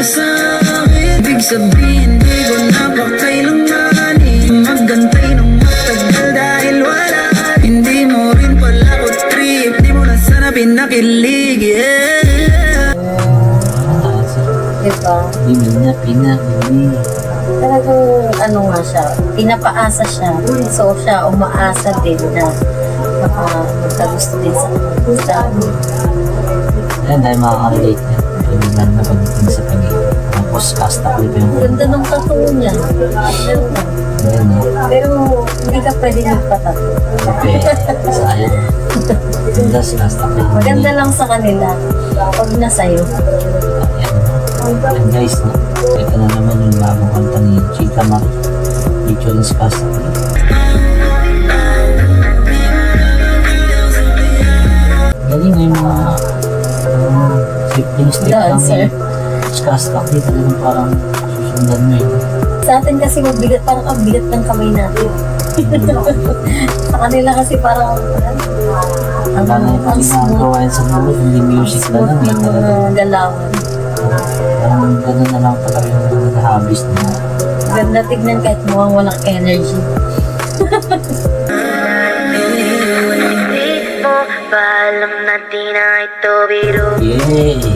sa akin. Ibig sabihin di ko na pa kailanganin maggantay ng matagal dahil wala. Hindi mo rin pala ko trip, di mo na sana pinakilig, yeah. Diba? Hindi na pinakili. Talagang ano nga siya, pinapaasa siya. So siya umaasa din na magkagusto din sa Ayan, dahil makaka-relate niya. Hindi lang na pagdating sa pag-ibig. Tapos casta ko yung ganda ng tattoo niya. Ganda. Ayan, no? Pero hindi ka pwede magpatato. Okay, sayang. Ganda si casta ko. Maganda lang sa kanila. Pag na sa'yo. Ayan guys, no? Ito na naman yung bagong kanta ni Chika Marie. Featuring si casta ko. Galing nga yung mga yung strip lang Dancer. yung casta ko. Talagang parang susundan mo eh. Sa atin kasi mabigat, parang ang bigat ng kamay natin. Sa kanila kasi parang Wala na yung pati nagawa yan sa buhay, hindi music na lang eh. ng Talagang galawan. parang gano'n na lang talaga yung mga hobbies nila. Ganda tignan kahit mukhang walang energy. Paalam na di na ito biro. Yay!